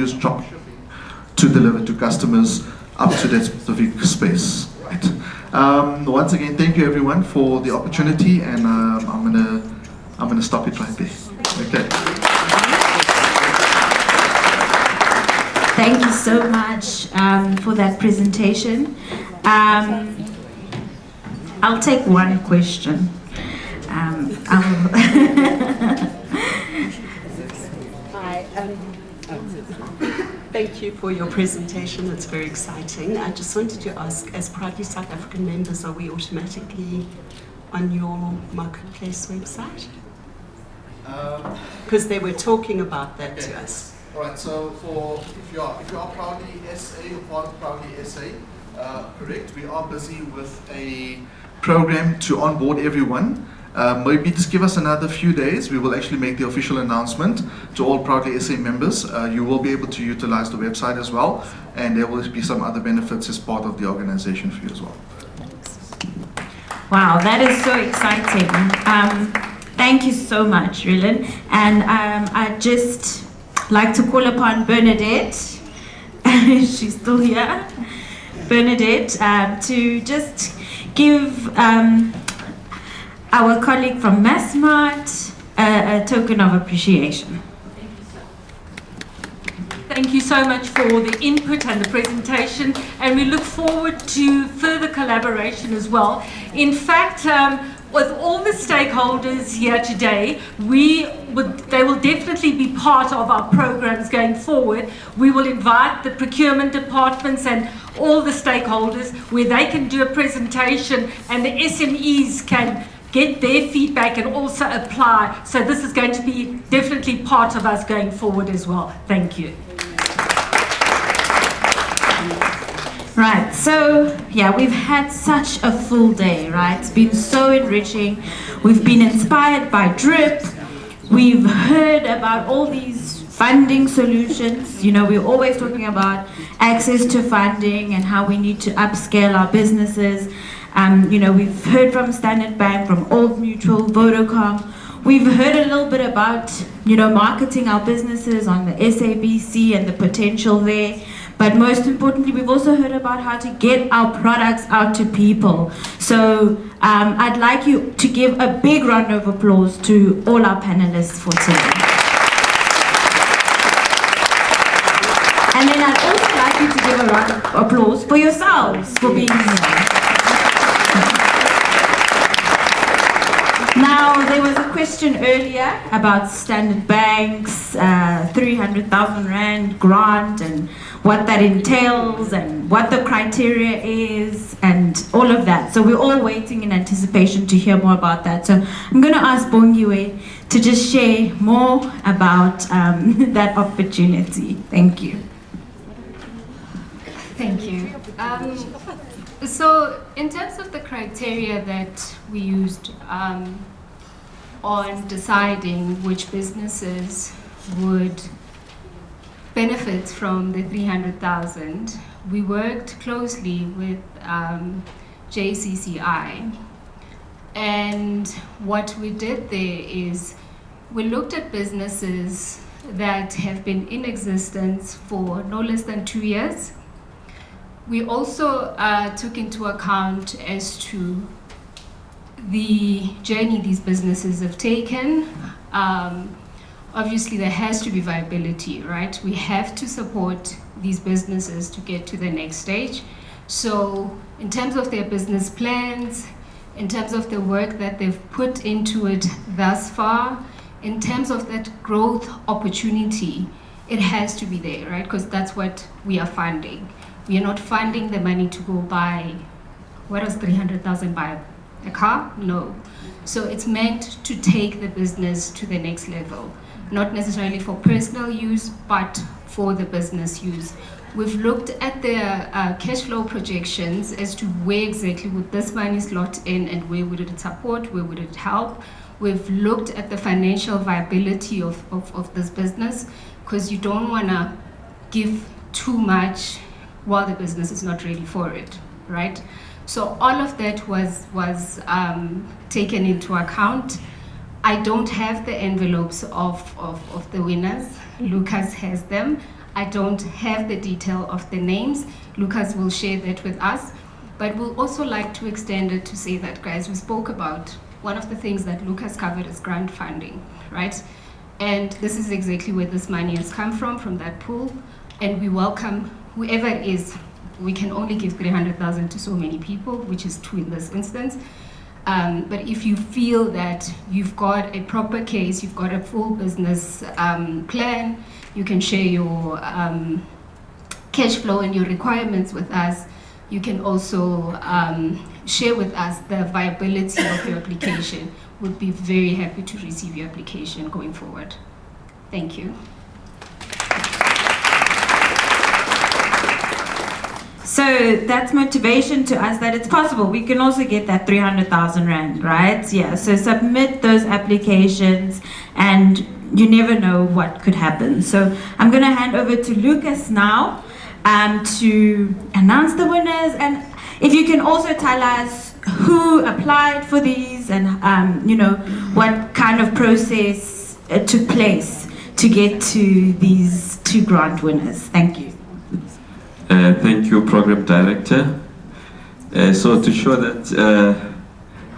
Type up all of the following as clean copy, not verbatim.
use drop shipping to deliver to customers up to that specific space. Right. Once again, thank you everyone for the opportunity, and I'm gonna stop it right there. Okay. Thank you so much for that presentation. I'll take one question. Hi. Thank you for your presentation. It's very exciting. I just wanted to ask, as Proudly South African members, are we automatically on your marketplace website? Because they were talking about that to us. All right. So, if you are Proudly SA or part of Proudly SA, correct. We are busy with a program to onboard everyone. Maybe just give us another few days. We will actually make the official announcement to all Proudly SA members. You will be able to utilize the website as well, and there will be some other benefits as part of the organization for you as well. Wow, that is so exciting. Thank you so much, Rylan. And I'd just like to call upon Bernadette, she's still here, Bernadette, to just give our colleague from Massmart a token of appreciation. Thank you so much for the input and the presentation, and we look forward to further collaboration as well. In fact, with all the stakeholders here today, they will definitely be part of our programs going forward. We will invite the procurement departments and all the stakeholders where they can do a presentation and the SMEs can get their feedback and also apply. So this is going to be definitely part of us going forward as well. Thank you. Right, so yeah, we've had such a full day, right? It's been so enriching. We've been inspired by DRIP. We've heard about all these funding solutions. You know, we're always talking about access to funding and how we need to upscale our businesses. You know, we've heard from Standard Bank, from Old Mutual, Vodacom. We've heard a little bit about, you know, marketing our businesses on the SABC and the potential there. But most importantly, we've also heard about how to get our products out to people. So I'd like you to give a big round of applause to all our panelists for today. And then I'd also like you to give a round of applause for yourselves for being here. Now, there was a question earlier about Standard Bank's 300,000 Rand grant and what that entails and what the criteria is and all of that. So we're all waiting in anticipation to hear more about that. So I'm going to ask Bongiwe to just share more about that opportunity. Thank you. Thank you. So in terms of the criteria that we used on deciding which businesses would benefit from the 300,000, we worked closely with JCCI. And what we did there is we looked at businesses that have been in existence for no less than 2 years. We also took into account as to the journey these businesses have taken. Obviously, there has to be viability, right? We have to support these businesses to get to the next stage. So in terms of their business plans, in terms of the work that they've put into it thus far, in terms of that growth opportunity, it has to be there, right? Because that's what we are funding. We are not funding the money to go buy, what does 300,000 buy? A car? No. So it's meant to take the business to the next level, not necessarily for personal use, but for the business use. We've looked at the cash flow projections as to where exactly would this money slot in and where would it support, where would it help. We've looked at the financial viability of this business, because you don't want to give too much while the business is not ready for it, right? So all of that was taken into account. I don't have the envelopes of the winners. Lucas has them. I don't have the detail of the names. Lucas will share that with us. But we'll also like to extend it to say that, guys, we spoke about one of the things that Lucas covered is grant funding, right? And this is exactly where this money has come from that pool. And we welcome whoever it is. We can only give 300,000 to so many people, which is 2 in this instance. But if you feel that you've got a proper case, you've got a full business plan, you can share your cash flow and your requirements with us. You can also share with us the viability of your application. We'd be very happy to receive your application going forward. Thank you. So that's motivation to us that it's possible. We can also get that 300,000 Rand, right? Yeah, so submit those applications and you never know what could happen. So I'm gonna hand over to Lucas now to announce the winners, and if you can also tell us who applied for these and you know, what kind of process took place to get to these 2 grant winners. Thank you. Thank you, Program Director. So to show that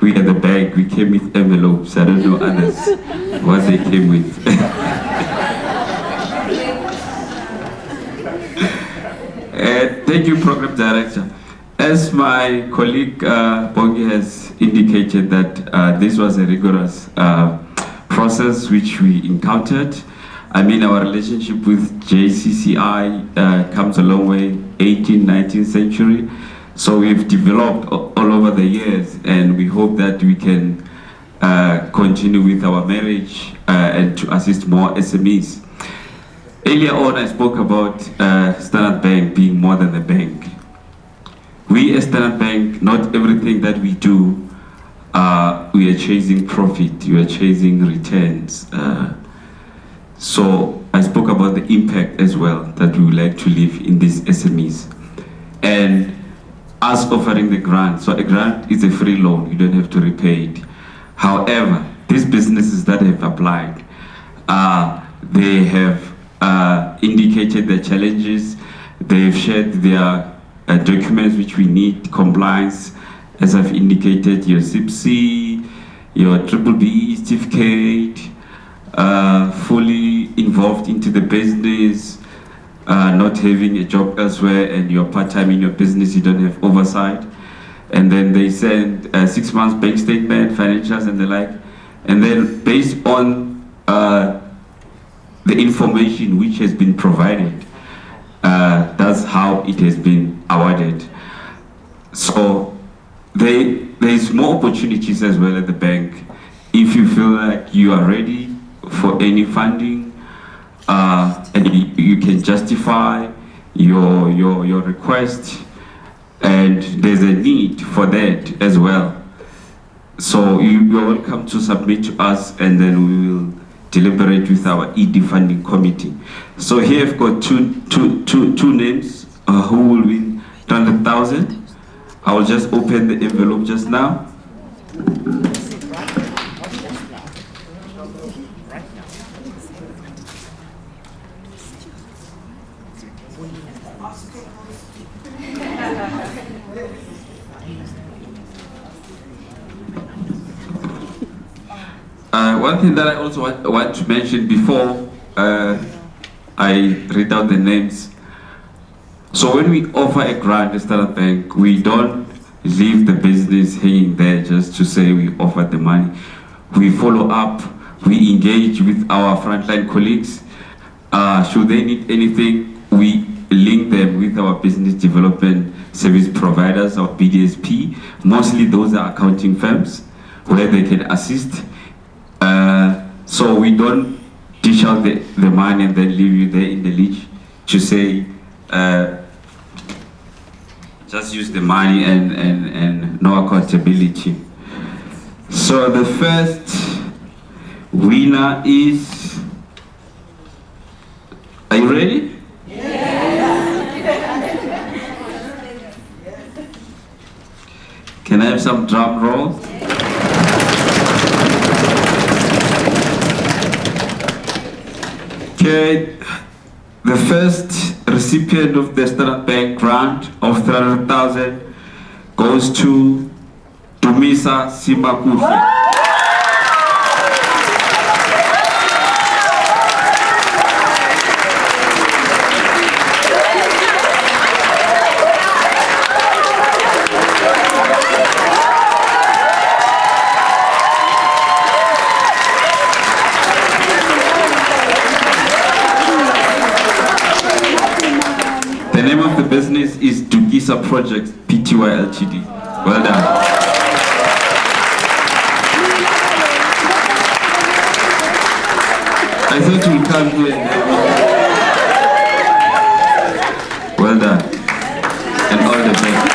we at the bank, we came with envelopes. I don't know others what they came with. Thank you, Program Director. As my colleague Bongi has indicated that this was a rigorous process which we encountered. I mean, our relationship with JCCI comes a long way, 18th, 19th century. So we've developed all over the years, and we hope that we can continue with our marriage and to assist more SMEs. Earlier on, I spoke about Standard Bank being more than a bank. We as Standard Bank, not everything that we do, we are chasing profit, we are chasing returns. So I spoke about the impact as well that we would like to leave in these SMEs. And us offering the grant, so a grant is a free loan, you don't have to repay it. However, these businesses that have applied, they have indicated their challenges, they've shared their documents which we need, compliance, as I've indicated, your CIPC, your BBBE certificate, fully involved into the business, not having a job elsewhere and you're part-time in your business, you don't have oversight. And then they send 6 months bank statement, financials and the like. And then based on the information which has been provided, that's how it has been awarded. So there's more opportunities as well at the bank. If you feel like you are ready for any funding, and you can justify your request, and there's a need for that as well. So you're welcome to submit to us, and then we will deliberate with our ED funding committee. So here I've got two names who will win 200,000. I will just open the envelope just now. One thing that I also want to mention before I read out the names. So when we offer a grant at Standard Bank, we don't leave the business hanging there just to say we offered the money. We follow up, we engage with our frontline colleagues. Should they need anything, we link them with our business development service providers, or BDSP. Mostly those are accounting firms where they can assist. So we don't dish out the money and then leave you there in the leech to say, just use the money and no accountability. So the first winner is, are you ready? Can I have some drum rolls? Okay, the first recipient of the Standard Bank grant of 300,000 goes to Dumisa Simakufi. The name of the business is Dukisa Projects Pty Ltd. Well done. I thought you would come here. Well done. And all the best.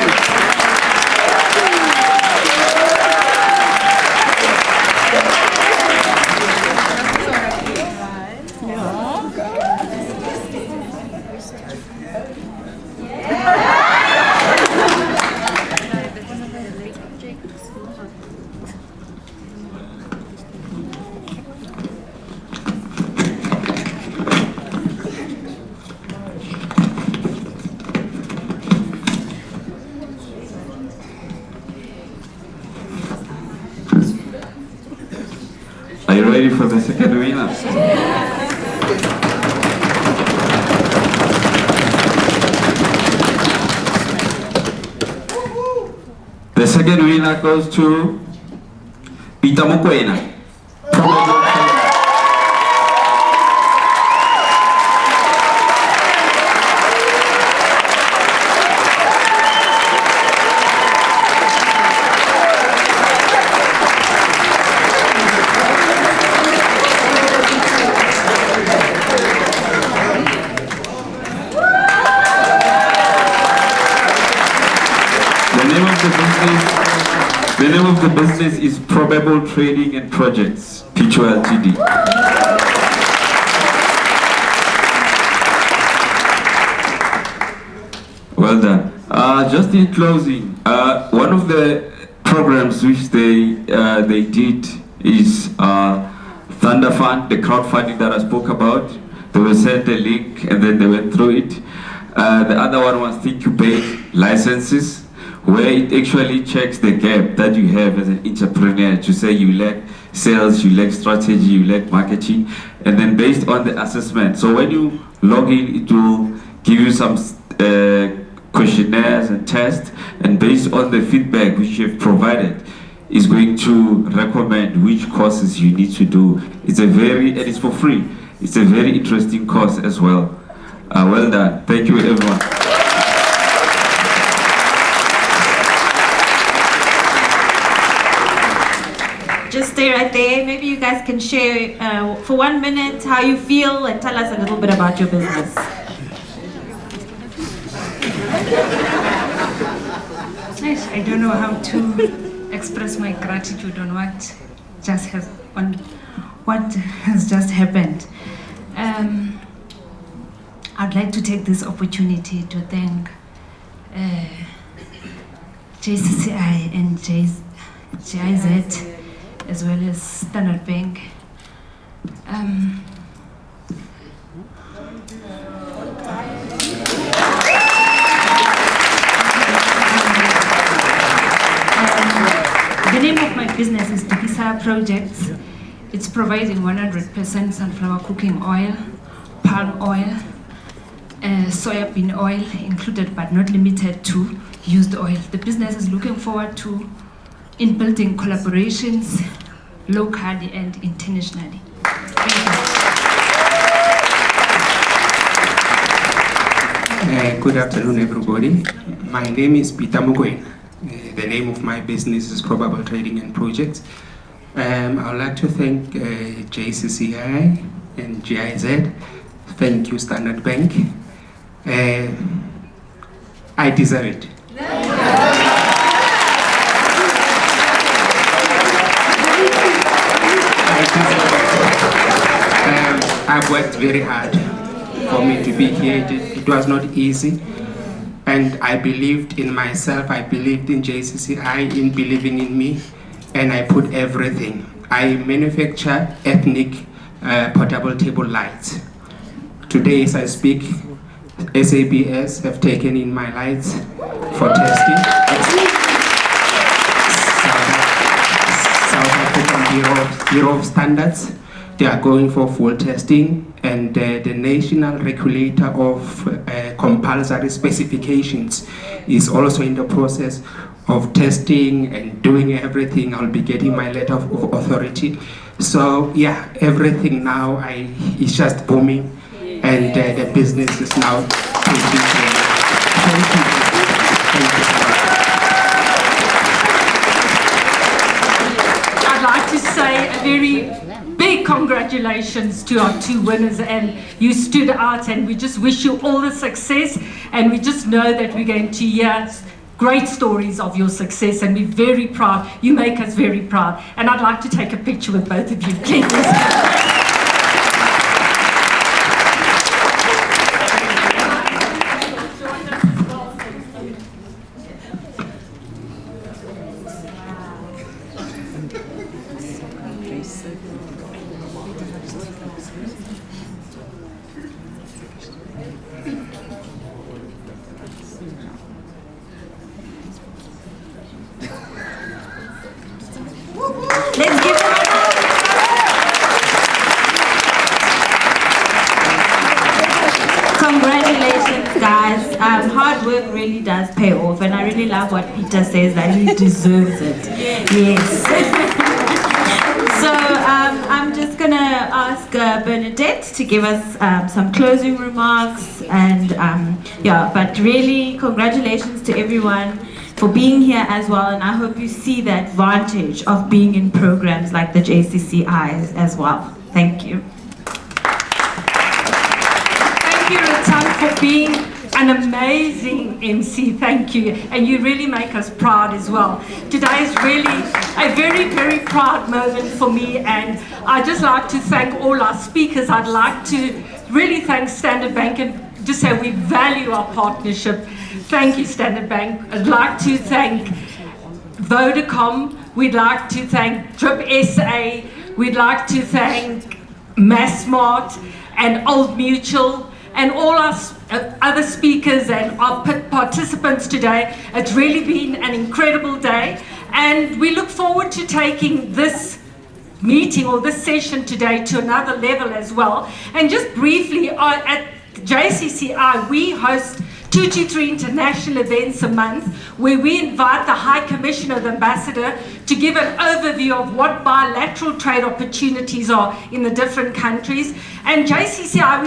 Are you ready for the second winner? The second winner goes to Peter Mokoena. The name of the business is Probable Trading and Projects, Pty Ltd. Well done. Just in closing, one of the programs which they did is Thunder Fund, the crowdfunding that I spoke about. They were sent a link and then they went through it. The other one was Think You Pay licenses, where it actually checks the gap that you have as an entrepreneur to say you lack sales, you lack strategy, you lack marketing, and then based on the assessment. So when you log in, it will give you some questionnaires and tests, and based on the feedback which you have provided, is going to recommend which courses you need to do. And it's for free. It's a very interesting course as well. Well done. Thank you, everyone. Just stay right there. Maybe you guys can share for 1 minute how you feel and tell us a little bit about your business. I don't know how to express my gratitude on what has just happened. I'd like to take this opportunity to thank JCCI and GIZ, as well as Standard Bank. The name of my business is Dukisa Projects. It's providing 100% sunflower cooking oil, palm oil, soybean oil included but not limited to used oil. The business is looking forward to in building collaborations locally and internationally. Thank you. Good afternoon, everybody. My name is Peter Mokoena. The name of my business is Probable Trading and Projects. I would like to thank JCCI and GIZ. Thank you, Standard Bank. I deserve it. I've worked very hard for me to be here. It was not easy. And I believed in myself, I believed in JCCI, in believing in me, and I put everything. I manufacture ethnic portable table lights. Today, as I speak, SABS have taken in my lights for testing. South African Bureau of Standards, they are going for full testing, and the National Regulator of Compulsory Specifications is also in the process of testing and doing everything. I'll be getting my letter of authority. So yeah, everything now is just booming, and the business is now taking place. Thank you. Thank you. I'd like to say a very big congratulations to our two winners, and you stood out, and we just wish you all the success, and we just know that we're going to hear great stories of your success, and we're very proud. You make us very proud, and I'd like to take a picture with both of you, please. Let's give them a round. Congratulations, guys. Hard work really does pay off, and I really love what Peter says, that he deserves it. Yes. So I'm just gonna ask Bernadette to give us some closing remarks, and yeah, but really congratulations to everyone for being here as well, and I hope you see the advantage of being in programs like the JCCI as well. Thank you. Thank you, Ratan, for being an amazing MC. Thank you, and you really make us proud as well. Today is really a very, very proud moment for me, and I'd just like to thank all our speakers. I'd like to really thank Standard Bank and just say we value our partnership. Thank you, Standard Bank. I'd like to thank Vodacom. We'd like to thank Drip SA. We'd like to thank Massmart and Old Mutual and all our other speakers and our participants today. It's really been an incredible day, and we look forward to taking this meeting or this session today to another level as well. And just briefly, at JCCI, we host 2 to 3 international events a month where we invite the High Commissioner, the Ambassador, to give an overview of what bilateral trade opportunities are in the different countries. And JCCI,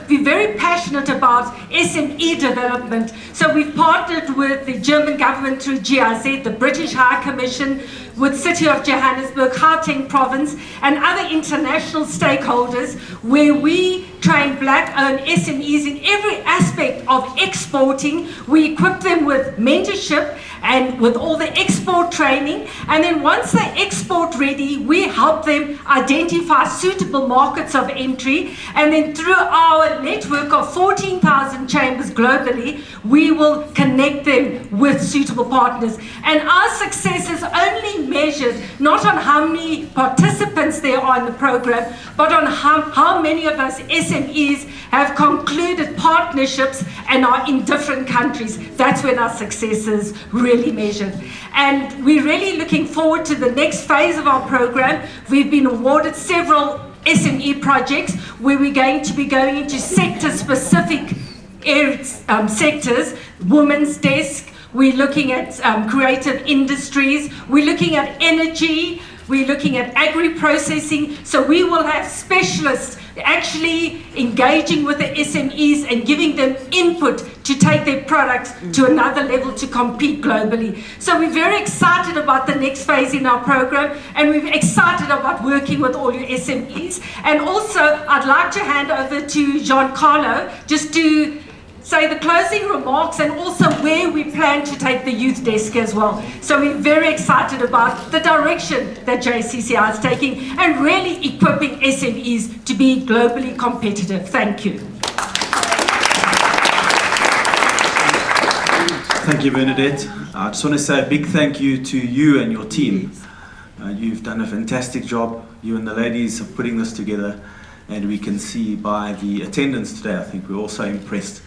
we're very passionate about SME development. So we've partnered with the German government through GIZ, the British High Commission, with City of Johannesburg, Gauteng Province, and other international stakeholders, where we train black-owned SMEs in every aspect of exporting. We equip them with mentorship and with all the export training, and then once they're export ready, we help them identify suitable markets of entry, and then through our network of 14,000 chambers globally, we will connect them with suitable partners. And our success is only measured not on how many participants there are in the program, but on how many of us SMEs have concluded partnerships and are in different countries. That's when our success is really measured. And we're really looking forward to the next phase of our program. We've been awarded several SME projects where we're going to be going into sector-specific sectors, women's desk, we're looking at creative industries, we're looking at energy, we're looking at agri-processing. So we will have specialists actually engaging with the SMEs and giving them input to take their products to another level to compete globally. So we're very excited about the next phase in our program, and we're excited about working with all your SMEs. And also, I'd like to hand over to Giancarlo just to say the closing remarks and also where we plan to take the youth desk as well. So we're very excited about the direction that JCCI is taking and really equipping SMEs to be globally competitive. Thank you. Thank you, Bernadette. I just want to say a big thank you to you and your team. You've done a fantastic job, you and the ladies, of putting this together. and we can see by the attendance today, I think we're also impressed.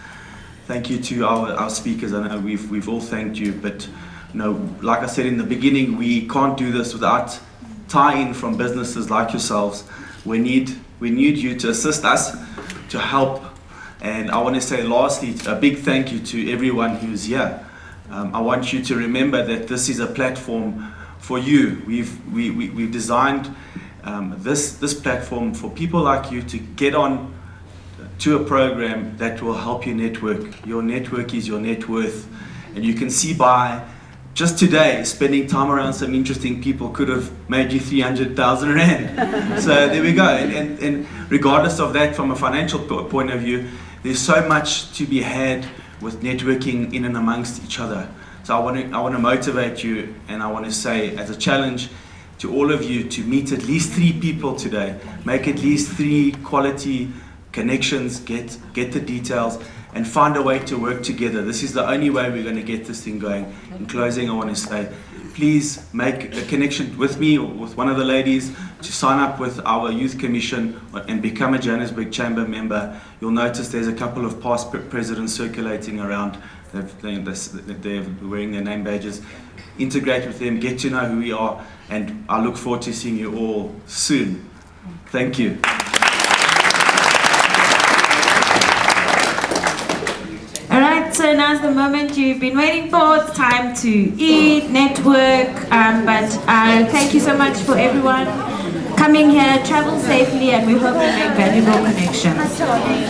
Thank you to our speakers. I know we've all thanked you, but like I said in the beginning, we can't do this without tie-in from businesses like yourselves. We need you to assist us, to help. And I want to say lastly, a big thank you to everyone who's here. I want you to remember that this is a platform for you. We've designed this platform for people like you to get on to a program that will help you network. Your network is your net worth. And you can see by just today, spending time around some interesting people could have made you 300,000 Rand. So there we go. And regardless of that, from a financial point of view, there's so much to be had with networking in and amongst each other. So I want to motivate you, and I want to say as a challenge to all of you to meet at least 3 people today. Make at least 3 quality connections, get the details, and find a way to work together. This is the only way we're going to get this thing going. In closing, I want to say, please make a connection with me or with one of the ladies to sign up with our Youth Commission and become a Johannesburg Chamber member. You'll notice there's a couple of past presidents circulating around. They're wearing their name badges. Integrate with them, get to know who we are, and I look forward to seeing you all soon. Thank you. Alright, so now's the moment you've been waiting for. It's time to eat, network, but thank you so much for everyone coming here. Travel safely, and we hope you make valuable connections.